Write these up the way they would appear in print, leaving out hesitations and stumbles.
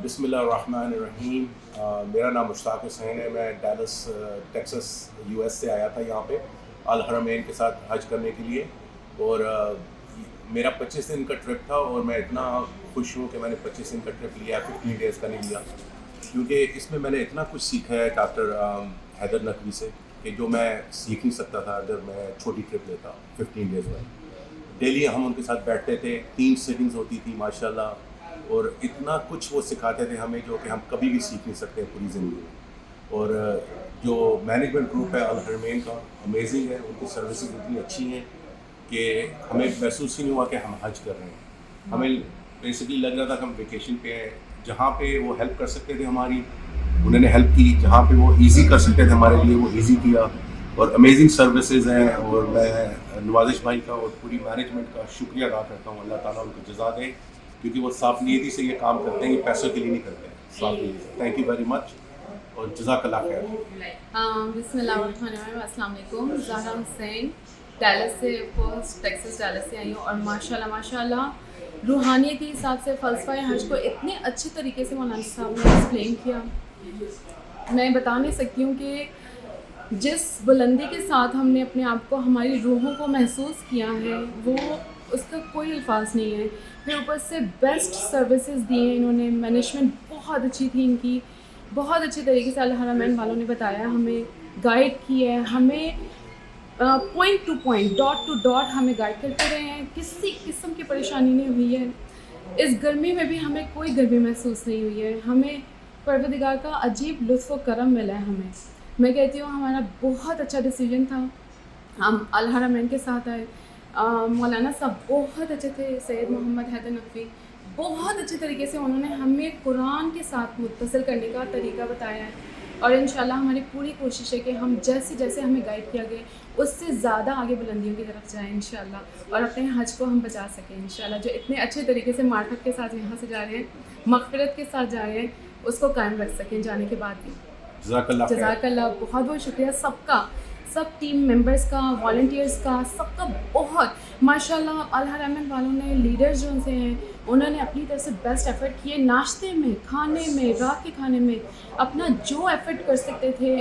بسم اللہ الرحمن الرحیم. میرا نام مشتاق حسین ہے. میں ڈیلس ٹیکسس US سے آیا تھا یہاں پہ الحرمین کے ساتھ حج کرنے کے لیے, اور میرا 25 دن کا ٹرپ تھا, اور میں اتنا خوش ہوں کہ میں نے 25 دن کا ٹرپ لیا, 15 ڈیز کا نہیں لیا, کیونکہ اس میں نے اتنا کچھ سیکھا ہے ڈاکٹر حیدر نقوی سے کہ جو میں سیکھ نہیں سکتا تھا اگر میں چھوٹی ٹرپ لیتا 15 ڈیز میں. ڈیلی ہم ان کے ساتھ بیٹھتے تھے, 3 سیٹنگز ہوتی تھی ماشاء اللہ, اور اتنا کچھ وہ سکھاتے تھے ہمیں جو کہ ہم کبھی بھی سیکھ نہیں سکتے پوری زندگی میں. اور جو مینجمنٹ گروپ ہے الحرمین کا, امیزنگ ہے, ان کی سروسز اتنی اچھی ہیں کہ ہمیں محسوس ہی نہیں ہوا کہ ہم حج کر رہے ہیں. ہمیں بیسکلی لگ رہا تھا کہ ہم ویکیشن پہ ہیں. جہاں پہ وہ ہیلپ کر سکتے تھے ہماری, انہوں نے ہیلپ کی. جہاں پہ وہ ایزی کر سکتے تھے ہمارے لیے, وہ ایزی کیا. اور امیزنگ سروسز ہیں, اور میں نوازش بھائی کا اور پوری مینجمنٹ کا شکریہ ادا کرتا ہوں. اللہ تعالیٰ ان کو جزا دے, کیونکہ وہ صاف نیتی سے یہ کام کرتے ہیں, یہ پیسوں کے لیے نہیں کرتے ہیں, صاف نیتی سے. تھینک یو ویری مچ, اور جزاک اللہ خیر. بسم اللہ الرحمن الرحیم. السلام علیکم. زہرا حسین, ڈیلس سے, ٹیکسس ڈیلس سے آئی ہوں, اور ماشاء اللہ روحانیت کے حساب سے فلسفہ حج کو اتنے اچھے طریقے سے مولانا صاحب نے ایکسپلین کیا. میں بتا نہیں سکتی ہوں کہ جس بلندی کے ساتھ ہم نے اپنے آپ کو, ہماری روحوں کو محسوس کیا ہے, وہ اس کا کوئی الفاظ نہیں ہے. پھر اوپر سے بیسٹ سروسز دیے انہوں نے, مینجمنٹ بہت اچھی تھی ان کی, بہت اچھے طریقے سے الحرمین والوں نے بتایا, ہمیں گائیڈ کیا ہے, ہمیں point to point, dot to dot ہمیں گائیڈ کرتے رہے ہیں. کسی قسم کی پریشانی نہیں ہوئی ہے. اس گرمی میں بھی ہمیں کوئی گرمی محسوس نہیں ہوئی ہے. ہمیں پروردگار کا عجیب لطف و کرم ملا ہے ہمیں. میں کہتی ہوں ہمارا بہت اچھا ڈیسیجن تھا, ہم الحرمین کے ساتھ آئے. مولانا صاحب بہت اچھے تھے, سید محمد حیدر نقوی بہت اچھے طریقے سے انہوں نے ہمیں قرآن کے ساتھ متصل کرنے کا طریقہ بتایا ہے. اور انشاءاللہ ہماری پوری کوشش ہے کہ ہم جیسے ہمیں گائیڈ کیا گیا اس سے زیادہ آگے بلندیوں کی طرف جائیں انشاءاللہ, اور اپنے حج کو ہم بچا سکیں انشاءاللہ. جو اتنے اچھے طریقے سے معرفت کے ساتھ یہاں سے جا رہے ہیں, مغفرت کے ساتھ جا رہے ہیں, اس کو قائم رکھ سکیں جانے کے بعد بھی. جزاک اللہ, بہت بہت شکریہ سب کا, سب ٹیم ممبرس کا, والنٹیئرس کا, سب کا بہت ماشاءاللہ. الحرمین والوں نے, لیڈرز جو سے ہیں, انہوں نے اپنی طرف سے بیسٹ ایفرٹ کیے. ناشتے میں, کھانے میں, رات کے کھانے میں اپنا جو ایفرٹ کر سکتے تھے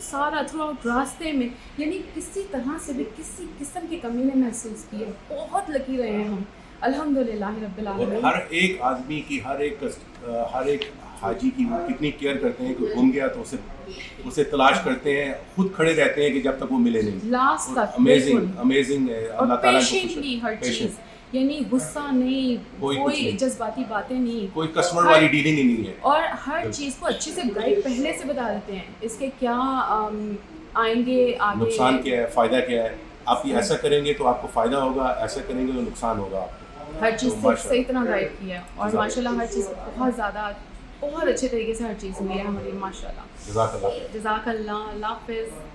سارا تھرو آؤٹ راستے میں, یعنی کسی طرح سے بھی کسی قسم کی کمی نہیں محسوس کی ہے. بہت لکی رہے ہیں ہم الحمدللہ رب العالمین. اور ہر ایک آدمی کی, ہر ایک حاجی کی وہ کتنی کیئر کرتے ہیں کہ گم گیا تو اسے تلاش کرتے ہیں, خود کھڑے رہتے ہیں کہ جب تک وہ ملے نہیں. لاسٹ تک امیزنگ ہے. اللہ تعالیٰ پیشنٹلی ہر چیز, یعنی غصہ نہیں, کوئی جذباتی باتیں نہیں, کوئی کسٹمر والی ڈیلنگ ہی نہیں ہے, اور ہر چیز کو اچھے سے گائیڈ پہلے سے بتا دیتے ہیں, اس کے کیا آئیں گے آگے, نقصان کیا ہے, فائدہ کیا ہے. آپ یہ ایسا کریں گے تو آپ کو فائدہ ہوگا, ایسا کریں گے تو نقصان ہوگا. ہر چیز سے صحیح طرح گائیڈ کیا, اور ماشاءاللہ ہر چیز بہت زیادہ, بہت اچھے طریقے سے ہر چیز ملی ہے ہماری ماشاءاللہ. جزاک اللہ. جزاک اللہ. اللہ حافظ.